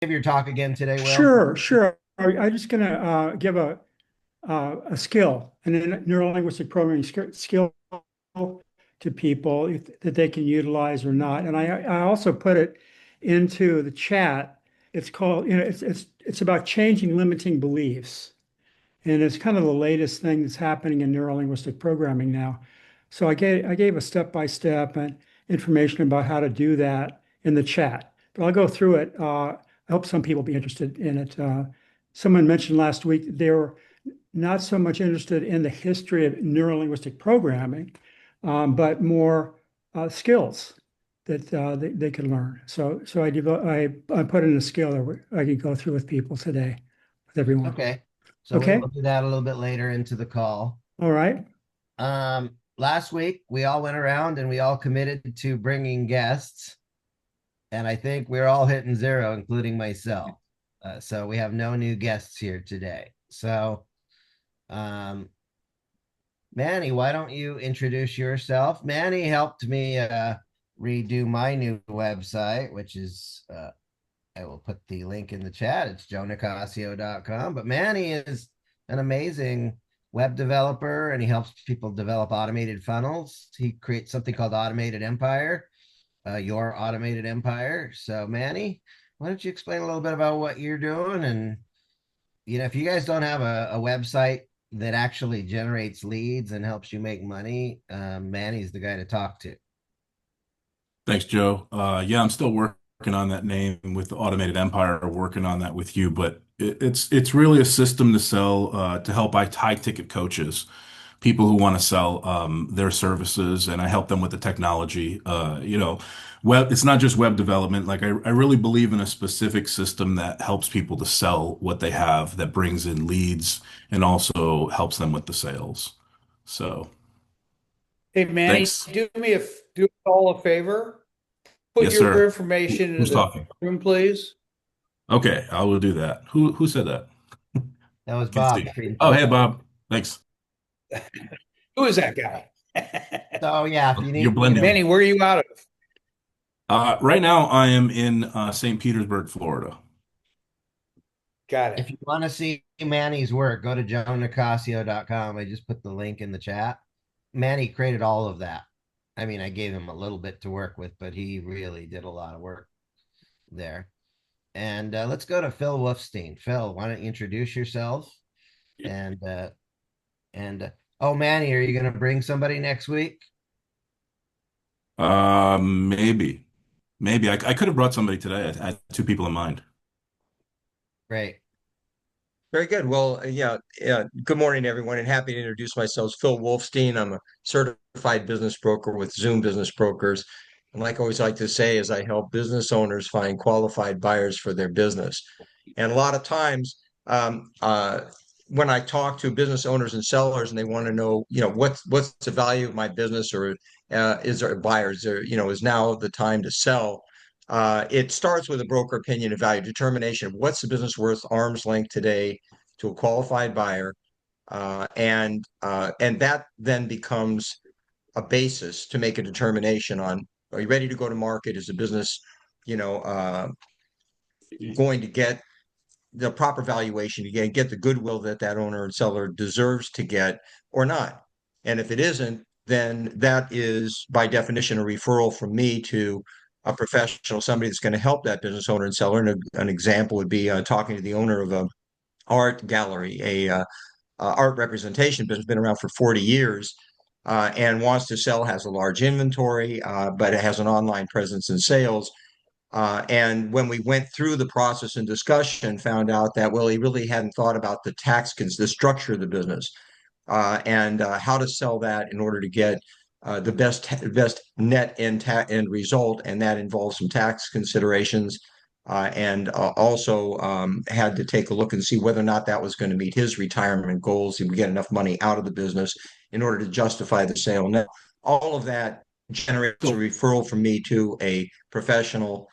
Give your talk again today, Will? Sure, sure. I'm just going to give a skill, a neuro-linguistic programming skill to people that they can utilize or not. And I also put it into the chat. It's called, it's about changing limiting beliefs. And it's kind of the latest thing that's happening in neuro-linguistic programming now. So I gave a step-by-step and information about how to do that in the chat. But I'll go through it. I hope some people be interested in it. Someone mentioned last week they were not so much interested in the history of neuro-linguistic programming, but more skills that they could learn. So I put in a skill that I can go through with people today, with everyone. Okay. So we Okay. will do that a little bit later into the call. All right. Last week we all went around and we all committed to bringing guests, and I think we're all hitting zero, including myself. So we have no new guests here today. So, um, Manny, why don't you introduce yourself? Manny helped me redo my new website, which is I will put the link in the chat. It's joenicasio.com. But Manny is an amazing web developer and he helps people develop automated funnels. He creates something called Automated Empire, your automated empire. So, Manny, why don't you explain a little bit about what you're doing? And, if you guys don't have a website that actually generates leads and helps you make money, Manny's the guy to talk to. Thanks, Joe. Yeah, I'm still working on that name with the Automated Empire, working on that with you, but it's really a system to sell to help high ticket coaches, people who want to sell their services, and I help them with the technology. Web. It's not just web development. Like I really believe in a specific system that helps people to sell what they have, that brings in leads, and also helps them with the sales. So, Hey Manny, thanks. do us all a favor. Put Yes, your sir. information into Who's the talking? room, please. Okay, I will do that. Who said that? That was Can't Bob see. Oh, Greenfield. hey, Bob. Thanks. Who is that guy? So, yeah, if you You're need, blending. Manny, where are you out of? Right now, I am in St. Petersburg, Florida. Got if it. you want to see Manny's work, go to joenicasio.com. I just put the link in the chat. Manny created all of that. I mean, I gave him a little bit to work with, but he really did a lot of work there. And let's go to Phil Wolfstein. Phil, why don't you introduce yourself? And oh, Manny, are you going to bring somebody next week? Maybe, maybe I could have brought somebody today. I had two people in mind. Great. Very good. Well, yeah. Good morning, everyone, and happy to introduce myself. Phil Wolfstein. I'm a certified business broker with Zoom Business Brokers. And like I always like to say, is I help business owners find qualified buyers for their business. And a lot of times, when I talk to business owners and sellers, and they want to know, what's the value of my business, or is there buyers, or is now the time to sell? It starts with a broker opinion of value determination of what's the business worth arm's length today to a qualified buyer, and that then becomes a basis to make a determination on, are you ready to go to market? Is the business, you know, uh, going to get the proper valuation to get the goodwill that that owner and seller deserves to get or not? And if it isn't, then that is by definition a referral from me to a professional, somebody that's going to help that business owner and seller. And an example would be talking to the owner of a art gallery, art representation business, been around for 40 years, and wants to sell, has a large inventory, but it has an online presence and sales. And when we went through the process and discussion, found out that, well, he really hadn't thought about the structure of the business, and how to sell that in order to get the best net end result, and that involves some tax considerations, and also had to take a look and see whether or not that was going to meet his retirement goals. He would get enough money out of the business in order to justify the sale. Now, all of that generates a So, referral from me to a professional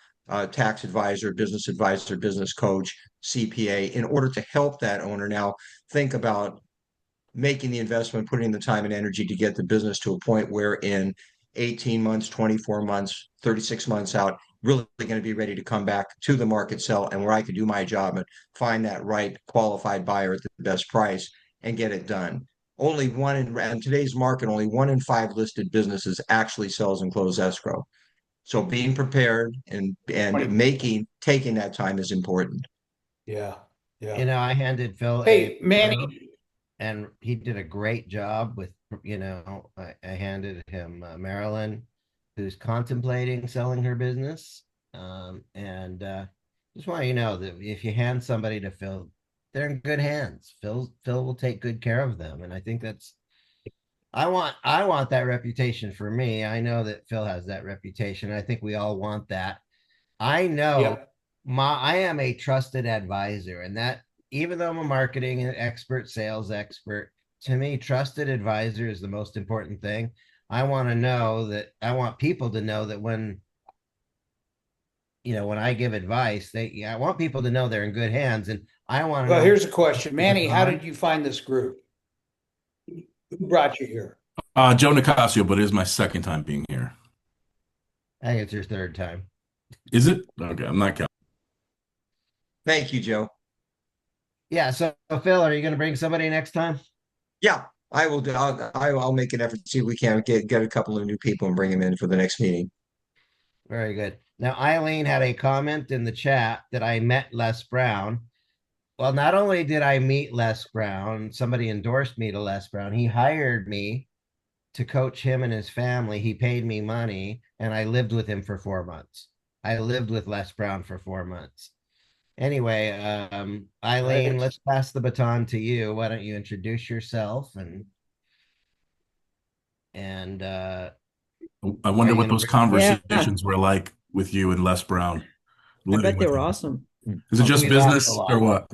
tax advisor, business coach, CPA, in order to help that owner now think about making the investment, putting the time and energy to get the business to a point where in 18 months, 24 months, 36 months out, really going to be ready to come back to the market, sell, and where I can do my job and find that right qualified buyer at the best price and get it done. Only one in today's market, only 1 in 5 listed businesses actually sells and close escrow. So being prepared and taking that time is important. Yeah. Yeah. I handed Phil Hey, a Manny. and he did a great job with, I handed him Marilyn, who's contemplating selling her business. And just want you to know that if you hand somebody to Phil, they're in good hands. Phil will take good care of them. And I think I want that reputation for me. I know that Phil has that reputation. I think we all want that. I know Yep. I am a trusted advisor, and that even though I'm a marketing expert, sales expert, to me, trusted advisor is the most important thing. I want people to know that when I give advice, I want people to know they're in good hands, and I want to Well, know here's a question. Manny, how baton. did you find this group? Who brought you here? Joe Nicasio, but it is my second time being here. I think it's your third time. Is it? Okay, I'm not counting. Thank you, Joe. Yeah. So Phil, are you going to bring somebody next time? Yeah, I will do. I'll make an effort to see if we can get a couple of new people and bring them in for the next meeting. Very good. Now, Eileen had a comment in the chat that I met Les Brown. Well, not only did I meet Les Brown, somebody endorsed me to Les Brown. He hired me to coach him and his family. He paid me money, and I lived with him for 4 months. I lived with Les Brown for 4 months. Anyway, Eileen, Right. let's pass the baton to you. Why don't you introduce yourself and I wonder you what gonna those conversations were like with you and Les Brown, I living bet they with were him. awesome. Is it Oh, just we laughed a business lot. or what?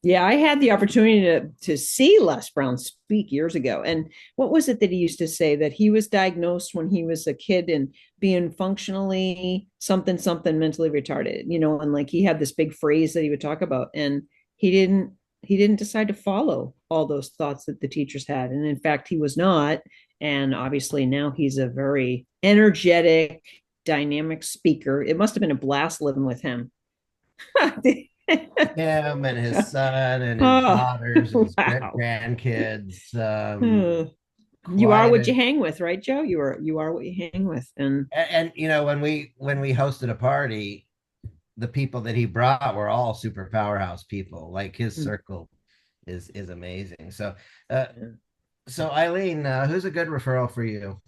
Yeah, I had the opportunity to see Les Brown speak years ago. And what was it that he used to say? That he was diagnosed when he was a kid and being functionally something mentally retarded, and like he had this big phrase that he would talk about. And he didn't decide to follow all those thoughts that the teachers had. And in fact, he was not. And obviously now he's a very energetic, dynamic speaker. It must have been a blast living with him. Him and his son and his Oh, daughters and his wow. grandkids. You are Quite what a, you hang with, right, Joe? You are what you hang with. and when we hosted a party, the people that he brought were all super powerhouse people. Like his Mm. circle is amazing. Uh, so Eileen, who's a good referral for you?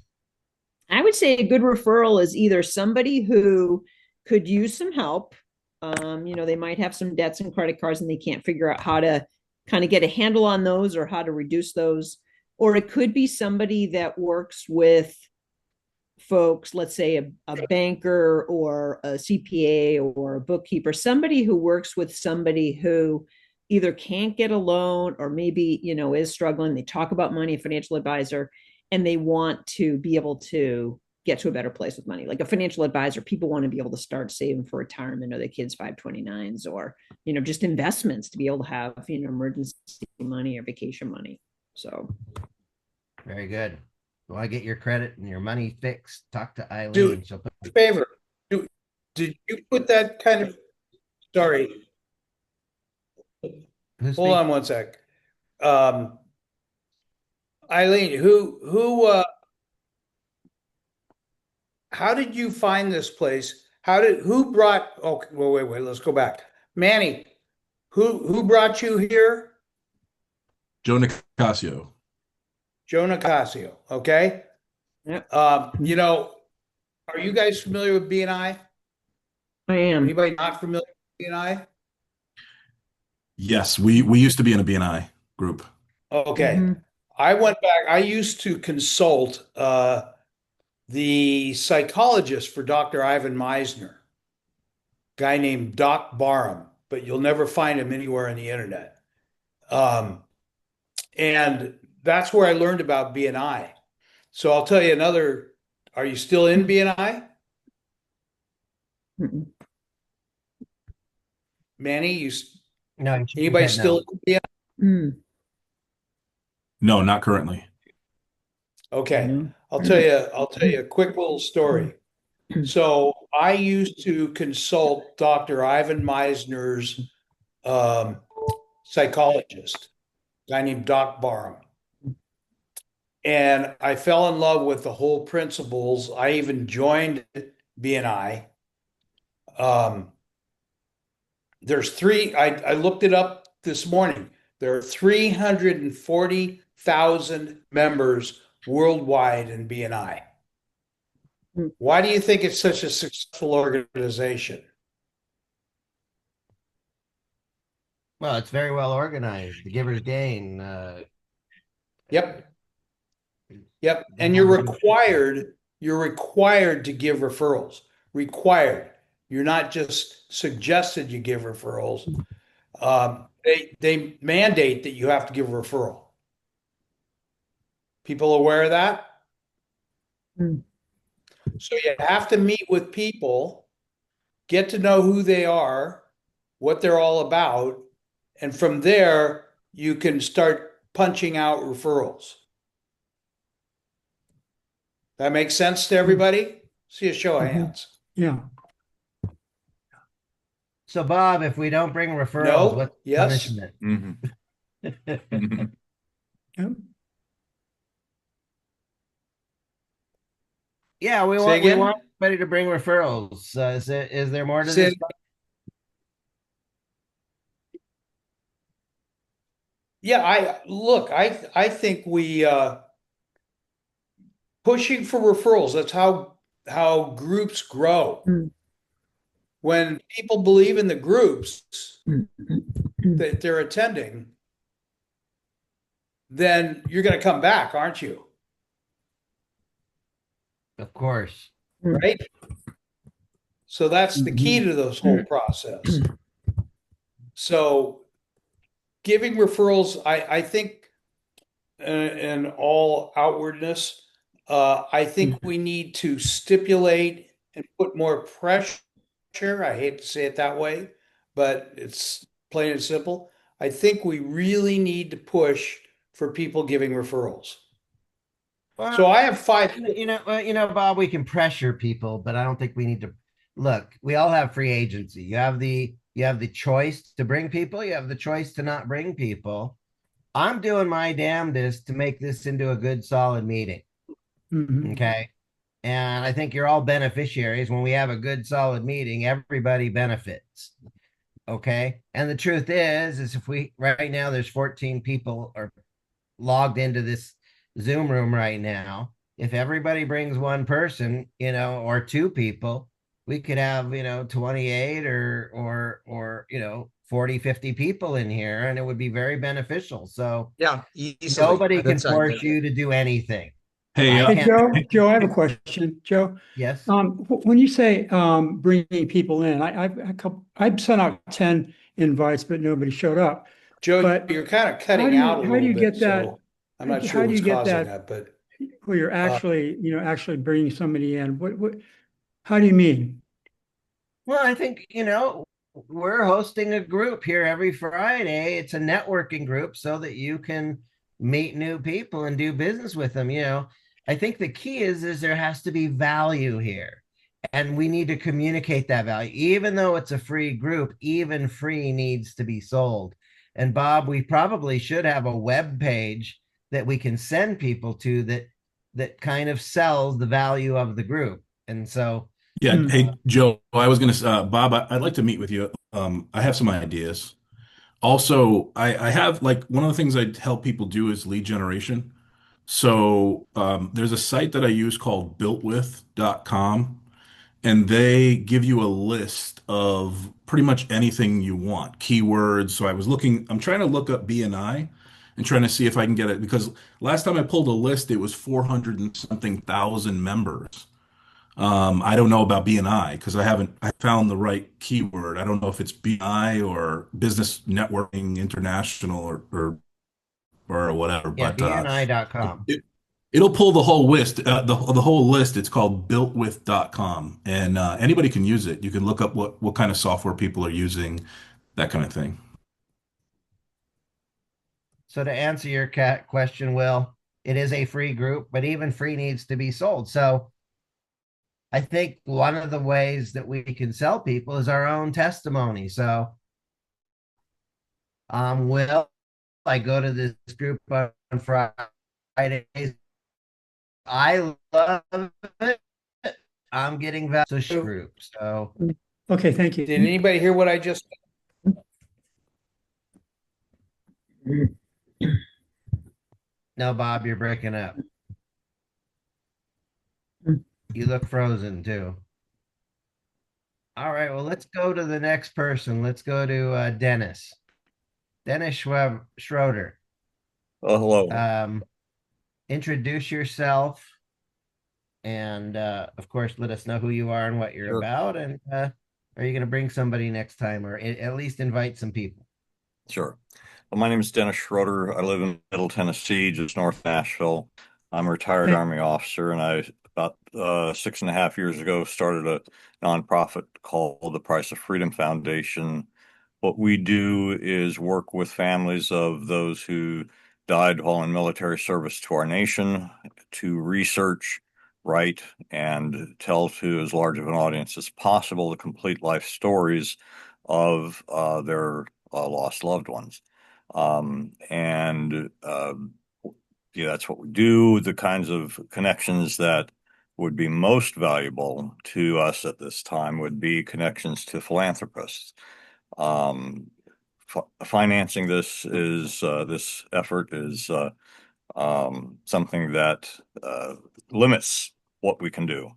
I would say a good referral is either somebody who could use some help. They might have some debts and credit cards and they can't figure out how to kind of get a handle on those or how to reduce those. Or it could be somebody that works with folks, let's say a banker or a CPA or a bookkeeper, somebody who works with somebody who either can't get a loan or maybe, is struggling. They talk about money, a financial advisor, and they want to be able to get to a better place with money. Like a financial advisor, people want to be able to start saving for retirement or their kids' 529s or, just investments to be able to have, emergency money or vacation money. So Very good. You want to get your credit and your money fixed? Talk to Eileen. Dude, She'll put favor. Did you put that kind of, sorry, who's hold on one sec. Eileen, how did you find this place? Who brought, oh, well, wait, let's go back. Manny, who brought you here? Joe Nicasio. Joe Nicasio, okay? Yep. Are you guys familiar with BNI? I am. Anybody not familiar with BNI? Yes, we used to be in a BNI group. Okay. Mhm. I went back, I used to consult the psychologist for Dr. Ivan Meisner, guy named Doc Barham, but you'll never find him anywhere on the internet. And that's where I learned about BNI. So I'll tell you another. Are you still in BNI? Mm-mm. Manny, no? anybody still in BNI? Mm. No, not currently. Okay. No. I'll tell you a quick little story. So I used to consult Dr. Ivan Meisner's psychologist, a guy named Doc Barham. And I fell in love with the whole principles. I even joined BNI. There's three, I looked it up this morning. There are 340,000 members worldwide in BNI. Why do you think it's such a successful organization? Well, it's very well organized. The givers gain. Yep. Yep. And you're required to give referrals. Required. You're not just suggested you give referrals. They mandate that you have to give a referral. People aware of that? Mm. So you have to meet with people, get to know who they are, what they're all about, and from there you can start punching out referrals. That makes sense to everybody? See a show of hands. Yeah. So, Bob, if we don't bring referrals, No? what's the Yes? punishment? Mhm. Mhm. Yep. Yeah, we Say want again? everybody to bring referrals. Is there more to Say- this? Yeah, I think we pushing for referrals, that's how groups grow. Mm. When people believe in the groups Mm. that they're attending, then you're going to come back, aren't you? Of course. Right? So that's the key to this whole process. So giving referrals, I think in all outwardness, I think we need to stipulate and put more pressure. I hate to say it that way, but it's plain and simple. I think we really need to push for people giving referrals. Well, So I have five. Bob, we can pressure people, but I don't think we need to. Look, we all have free agency. You have the choice to bring people. You have the choice to not bring people. I'm doing my damnedest to make this into a good, solid meeting. Mhm. Okay. And I think you're all beneficiaries. When we have a good, solid meeting, everybody benefits. Okay. And the truth is if we right now there's 14 people are logged into this Zoom room right now. If everybody brings one person, or two people, we could have, 28 or 40, 50 people in here, and it would be very beneficial. So Yeah, easily. nobody can That's force you to do anything. Hey, I Hey, can't. Joe, I have a question. Joe, Yes. when you say bringing people in, I've sent out 10 invites, but nobody showed up. Joe, But you're kind of how cutting do you out a how do little you bit, get that? so I'm not sure How do what's you get causing that that, but where you're actually bringing somebody in? What how do you mean? Well, I think, we're hosting a group here every Friday. It's a networking group so that you can meet new people and do business with them. I think the key is there has to be value here. And we need to communicate that value. Even though it's a free group, even free needs to be sold. And Bob, we probably should have a web page that we can send people to that kind of sells the value of the group. And so yeah, Hmm. hey, Joe, I was gonna, Bob, I'd like to meet with you. I have some ideas. Also, I have like one of the things I help people do is lead generation. So there's a site that I use called builtwith.com, and they give you a list of pretty much anything you want, keywords. So I'm trying to look up BNI and trying to see if I can get it because last time I pulled a list, it was 400 and something thousand members. I don't know about BNI because I found the right keyword. I don't know if it's BNI or Business Networking International or whatever, yeah, but bni.com. it'll pull the whole list, the whole list. It's called builtwith.com, and anybody can use it. You can look up what kind of software people are using, that kind of thing. So to answer your question, Will, it is a free group, but even free needs to be sold. So I think one of the ways that we can sell people is our own testimony. So, Will, I go to this group on Fridays. I love it. I'm getting value group. So, Okay, thank Did you. anybody hear what I just? no, Bob, you're breaking up. You look frozen too. All right, well, let's go to the next person. Let's go to Dennis. Dennis Schroeder. Hello. Introduce yourself, and of course, let us know who you are and what you're Sure. about. And are you going to bring somebody next time, or at least invite some people? Sure. Well, my name is Dennis Schroeder. I live in Middle Tennessee, just north of Nashville. I'm a retired Thank- Army officer, and I, about 6.5 years ago, started a nonprofit called the Price of Freedom Foundation. What we do is work with families of those who died while in military service to our nation to research, write, and tell to as large of an audience as possible the complete life stories of their lost loved ones. Yeah, that's what we do. The kinds of connections that would be most valuable to us at this time would be connections to philanthropists. Um, Financing this effort is something that limits what we can do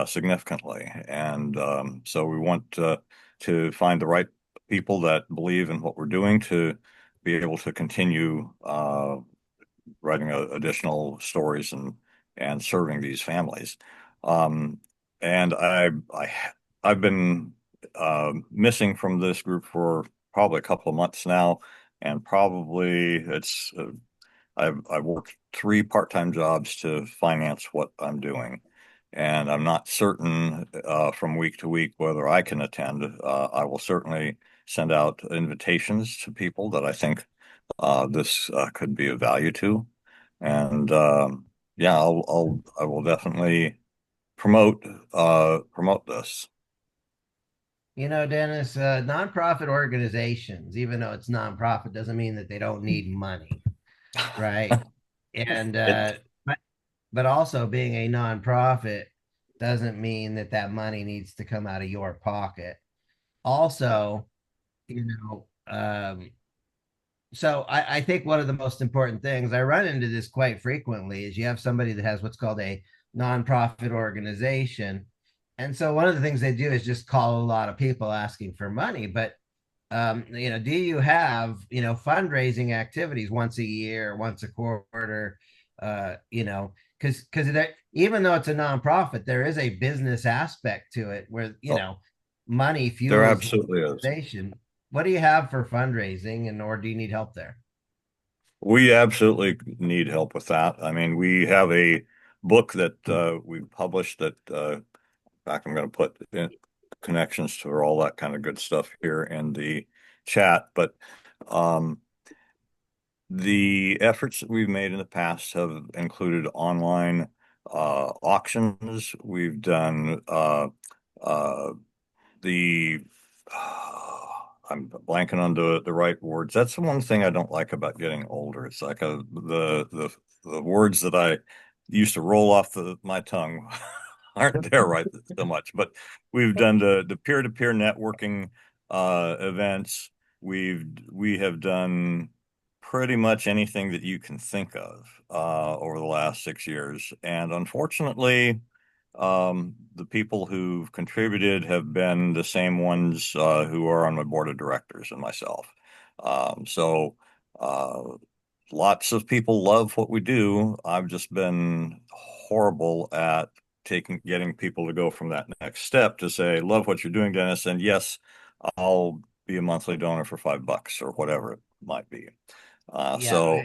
significantly, and so we want to find the right people that believe in what we're doing to be able to continue writing additional stories and serving these families. And I've been missing from this group for probably a couple of months now, and probably it's I've worked 3 part-time jobs to finance what I'm doing, and I'm not certain from week to week whether I can attend. I will certainly send out invitations to people that I think this could be of value to, and yeah, I will definitely promote this. Dennis, nonprofit organizations, even though it's nonprofit, doesn't mean that they don't need money, right? And but also being a nonprofit doesn't mean that that money needs to come out of your pocket. Also, you know, so I think one of the most important things, I run into this quite frequently, is you have somebody that has what's called a nonprofit organization. And so one of the things they do is just call a lot of people asking for money. But do you have, fundraising activities once a year, once a quarter, because even though it's a nonprofit, there is a business aspect to it where, money There fuels the absolutely is. organization. What do you have for fundraising, or do you need help there? We absolutely need help with that. I mean, we have a book that we published that, in fact, I'm going to put in connections to all that kind of good stuff here in the chat. But the efforts that we've made in the past have included online auctions. We've done the I'm blanking on the right words. That's the one thing I don't like about getting older. It's like the words that I used to roll off my tongue aren't there right so much. But we've done the peer-to-peer networking events. We have done pretty much anything that you can think of over the last 6 years, and unfortunately the people who've contributed have been the same ones who are on my board of directors and myself. So lots of people love what we do. I've just been horrible at getting people to go from that next step to say, love what you're doing, Dennis, and yes, I'll be a monthly donor for $5 or whatever it might be. Yeah,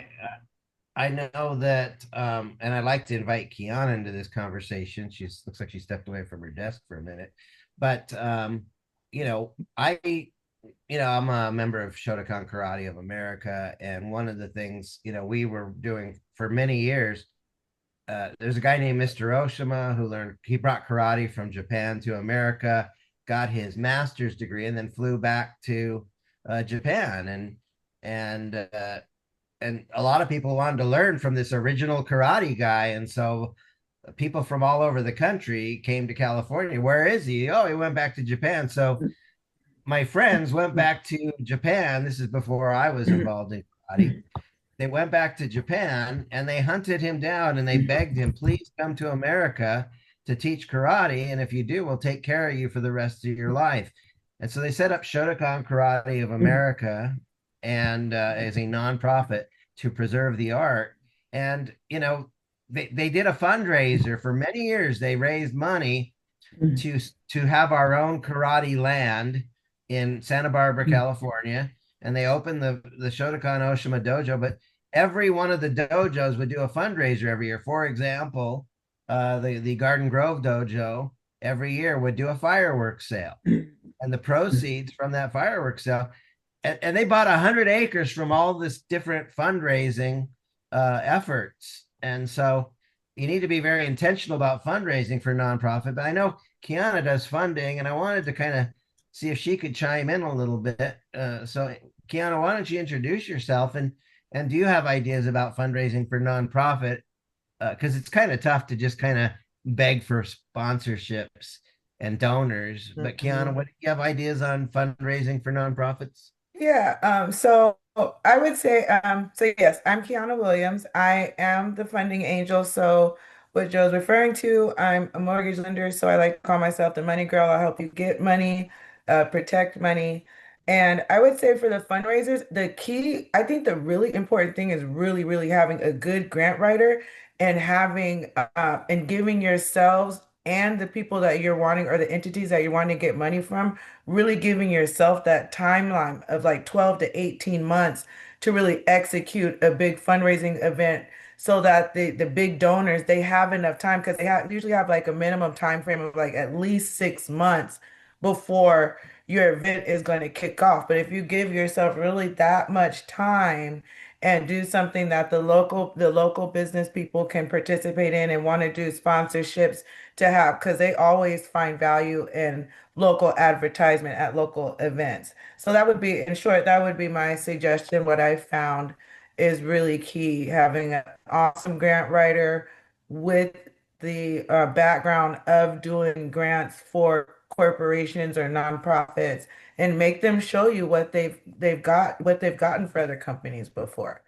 I know that, and I'd like to invite Kiana into this conversation. She looks like she stepped away from her desk for a minute, but I'm a member of Shotokan Karate of America, and one of the things we were doing for many years there's a guy named Mr. Oshima he brought karate from Japan to America, got his master's degree, and then flew back to Japan. And a lot of people wanted to learn from this original karate guy. And so people from all over the country came to California. Where is he? Oh, he went back to Japan. So my friends went back to Japan. This is before I was involved in karate. They went back to Japan and they hunted him down and they begged him, please come to America to teach karate. And if you do, we'll take care of you for the rest of your life. And so they set up Shotokan Karate of America and as a nonprofit to preserve the art. And, they did a fundraiser for many years. They raised money to have our own karate land in Santa Barbara, California, and they opened the Shotokan Oshima dojo. But every one of the dojos would do a fundraiser every year. For example, the Garden Grove dojo every year would do a fireworks sale, and the proceeds from that fireworks sale, and they bought 100 acres from all this different fundraising efforts. And so you need to be very intentional about fundraising for nonprofit. But I know Kiana does funding, and I wanted to kind of see if she could chime in a little bit. So, Kiana, why don't you introduce yourself, and do you have ideas about fundraising for nonprofit? Because it's kind of tough to just kind of beg for sponsorships and donors. But Kiana, what do you have ideas on fundraising for nonprofits? Yeah, so I would say, so yes, I'm Kiana Williams. I am the funding angel. So what Joe's referring to, I'm a mortgage lender, so I like to call myself the money girl. I'll help you get money, protect money. And I would say for the fundraisers, the key, I think the really important thing is really, really having a good grant writer and having and giving yourselves and the people that you're wanting or the entities that you're wanting to get money from really giving yourself that timeline of like 12 to 18 months to really execute a big fundraising event so that the big donors they have enough time because usually have like a minimum time frame of like at least 6 months before your event is going to kick off. But if you give yourself really that much time and do something that the local business people can participate in and want to do sponsorships to have because they always find value in local advertisement at local events. So that would be, in short, that would be my suggestion. What I found is really key, having an awesome grant writer with the background of doing grants for corporations or nonprofits and make them show you what they've gotten for other companies before.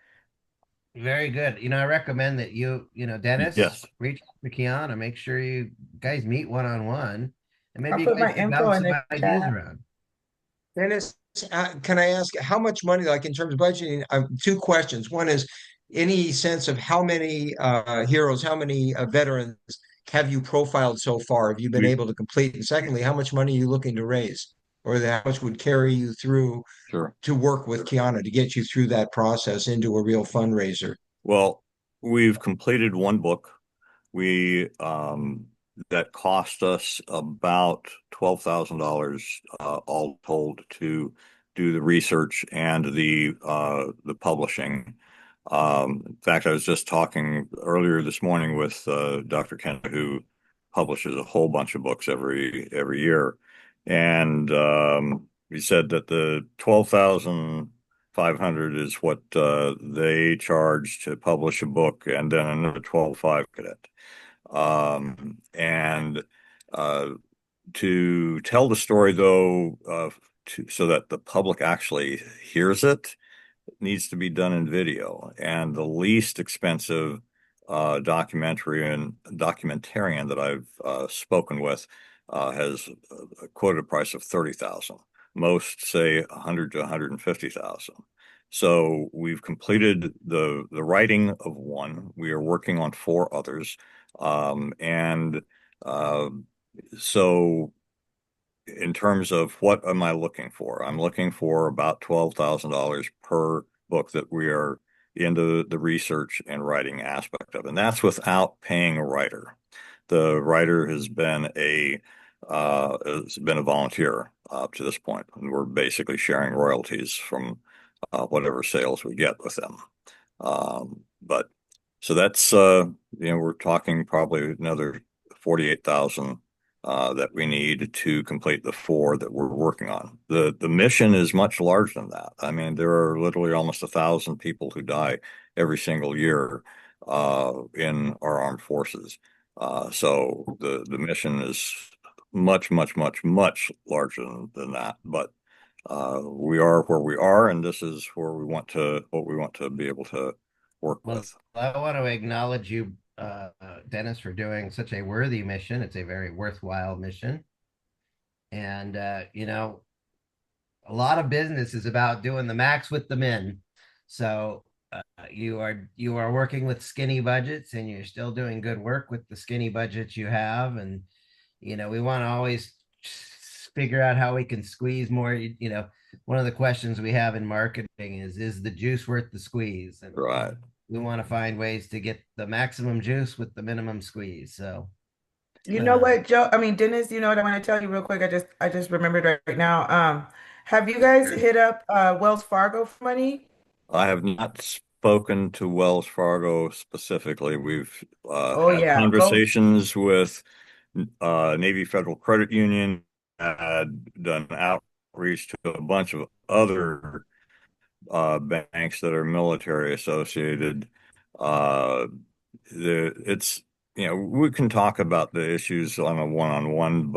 Very good. I recommend that Dennis, Yes. reach out to Kiana, make sure you guys meet one on one, and I'll maybe you put guys my can info bounce in some the ideas chat. around. Dennis, can I ask how much money, like in terms of budgeting? Two questions. One is any sense of how many heroes, how many veterans have you profiled so far? Have you been We able to complete? And secondly, how much money are you looking to raise, or how much would carry you through Sure. to work with Kiana to get you through that process into a real fundraiser? Well, we've completed one book. We that cost us about $12,000 all told to do the research and the publishing. In fact, I was just talking earlier this morning with Dr. Kent, who publishes a whole bunch of books every year, and he said that the 12,500 is what they charge to publish a book, and then another 12,500 cadet. And to tell the story, though, so that the public actually hears it, needs to be done in video. And the least expensive documentarian that I've spoken with has quoted a price of 30,000. Most say 100 to 150,000. So we've completed the writing of one. We are working on 4 others. And so in terms of what am I looking for? I'm looking for about $12,000 per book that we are into the research and writing aspect of. And that's without paying a writer. The writer has been a volunteer up to this point, and we're basically sharing royalties from whatever sales we get with them. But So that's, we're talking probably another 48,000 that we need to complete the 4 that we're working on. The mission is much larger than that. I mean, there are literally almost 1,000 people who die every single year in our armed forces. So the mission is much, much, much, much larger than that. But we are where we are, and this is where what we want to be able to work Well, with. I want to acknowledge you, Dennis, for doing such a worthy mission. It's a very worthwhile mission. And, a lot of business is about doing the max with the min. So you are working with skinny budgets, and you're still doing good work with the skinny budgets you have. And we want to always figure out how we can squeeze more. One of the questions we have in marketing is the juice worth the squeeze? And Right. we want to find ways to get the maximum juice with the minimum squeeze. So You know what, Joe? I mean, Dennis, you know what I want to tell you real quick? I just remembered right now. Have you guys hit up Wells Fargo for money? I have not spoken to Wells Fargo specifically. We've Oh had yeah, go. conversations with Navy Federal Credit Union, had done outreach to a bunch of other banks that are military associated. Uh, it's we can talk about the issues on a one-on-one,